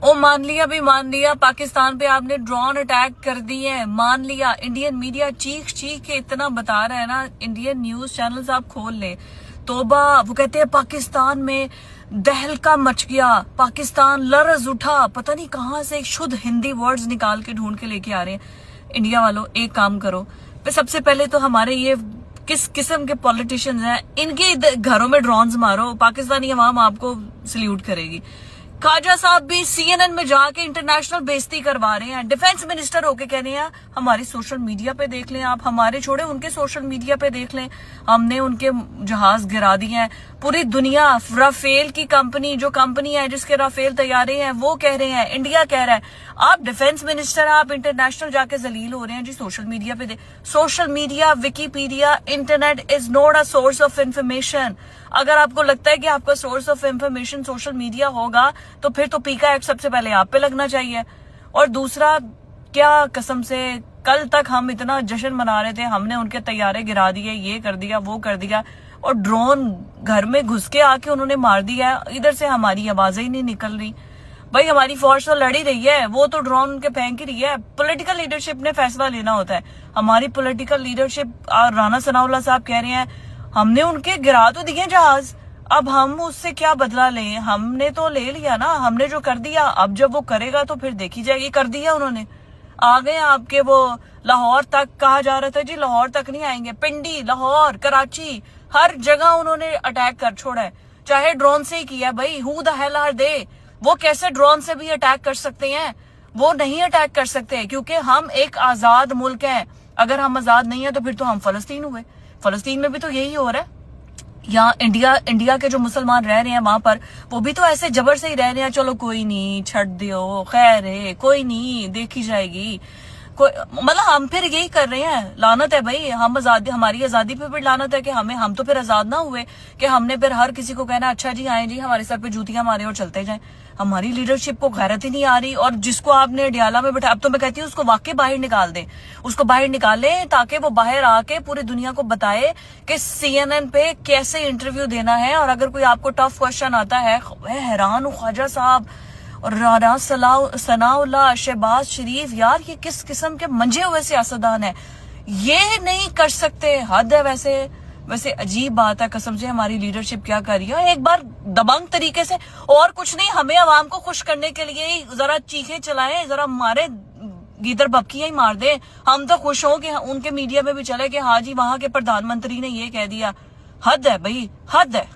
ओ मान लिया भी, मान लिया पाकिस्तान पे आपने ड्रोन अटैक कर दिए है, मान लिया। इंडियन मीडिया चीख चीख के इतना बता रहा है ना, इंडियन न्यूज चैनल्स आप खोल ले, तोबा। वो कहते हैं पाकिस्तान में दहलका मच गया, पाकिस्तान लरज उठा, पता नहीं कहां से शुद्ध हिंदी वर्ड्स निकाल के ढूंढ के लेके आ रहे हैं। इंडिया वालों एक काम करो, सबसे पहले तो हमारे ये किस किस्म के पॉलिटिशियंस हैं, इनके घरों में ड्रोन्स मारो, पाकिस्तानी अवाम आपको सल्यूट करेगी। ख्वाजा साहब भी सीएनएन में जाके इंटरनेशनल बेइज्जती करवा रहे हैं, डिफेंस मिनिस्टर होके कह रहे हैं हमारी सोशल मीडिया पे देख लें आप, हमारे छोड़े उनके सोशल मीडिया पे देख लें, हमने उनके जहाज गिरा दिए हैं। पूरी दुनिया राफेल की कंपनी, जो कंपनी है जिसके राफेल तैयारे हैं, वो कह रहे हैं, इंडिया कह रहा है। आप डिफेंस मिनिस्टर, आप इंटरनेशनल जाके जलील हो रहे हैं जी सोशल मीडिया पे। Social media, Wikipedia, internet is not a source of information. अगर आपको लगता है कि आपका source of information social media होगा तो फिर तो पीका एक्ट सबसे पहले आप पे लगना चाहिए। और दूसरा, क्या कसम से कल तक हम इतना जश्न मना रहे थे, हमने उनके तैयारे गिरा दिए, ये कर दिया, वो कर दिया, और ड्रोन घर में घुस के आके उन्होंने मार दिया। इधर से हमारी आवाजें ही नहीं निकल रही। भाई हमारी फौज तो लड़ ही रही है, वो तो ड्रोन के फेंक ही रही है। पॉलिटिकल लीडरशिप ने फैसला लेना होता है। हमारी पॉलिटिकल लीडरशिप, राना सनाउल्लाह साहब कह रहे हैं हमने उनके गिरा तो दिए जहाज, अब हम उससे क्या बदला लें, हमने तो ले लिया ना, हमने जो कर दिया, अब जब वो करेगा तो फिर देखी जाएगी। कर दिया उन्होंने, आ गए आपके वो लाहौर तक। कहा जा रहा था जी लाहौर तक नहीं आएंगे, पिंडी, लाहौर, कराची, हर जगह उन्होंने अटैक कर छोड़ा है, चाहे ड्रोन से ही किया। भाई who the hell are they? वो कैसे ड्रोन से भी अटैक कर सकते हैं? वो नहीं अटैक कर सकते क्योंकि हम एक आजाद मुल्क हैं। अगर हम आजाद नहीं है तो फिर तो हम फलस्तीन हुए। फलस्तीन में भी तो यही हो रहा है। यहाँ इंडिया के जो मुसलमान रह रहे हैं वहां पर, वो भी तो ऐसे जबर से ही रह रहे हैं, चलो कोई नहीं, छੱਡ दियो, खैर है, कोई नहीं, देखी जाएगी। कोई मतलब हम फिर यही कर रहे हैं। लानत है भाई, हम आजादी, हमारी आजादी पे भी लानत है कि हम तो फिर आजाद ना हुए कि हमने फिर हर किसी को कहना अच्छा जी आए जी, हमारे सर पे जूतियां मारे और चलते जाएं। हमारी लीडरशिप को गैरत ही नहीं आ रही। और जिसको आपने अडियाला में बैठा, अब तो मैं कहती हूँ उसको वाकई बाहर निकाल दें, उसको बाहर निकाले ताकि वो बाहर आके पूरी दुनिया को बताए कि सीएनएन पे कैसे इंटरव्यू देना है। और अगर कोई आपको टफ क्वेश्चन आता है, मैं हैरान हूँ ख्वाजा साहब और राना सनाउल्लाह, शहबाज शरीफ, यार ये किस किस्म के मंजे हुए सियासतदान है, ये नहीं कर सकते। हद है। वैसे अजीब बात है, कसम से हमारी लीडरशिप क्या कर रही है, एक बार दबंग तरीके से, और कुछ नहीं, हमें आवाम को खुश करने के लिए ही जरा चीखे चलाएं, जरा मारे गीदड़ बपकियां ही मार दे, हम तो खुश हों कि उनके मीडिया में भी चले कि हाँ जी वहां के प्रधानमंत्री ने ये कह दिया। हद है भाई, हद है।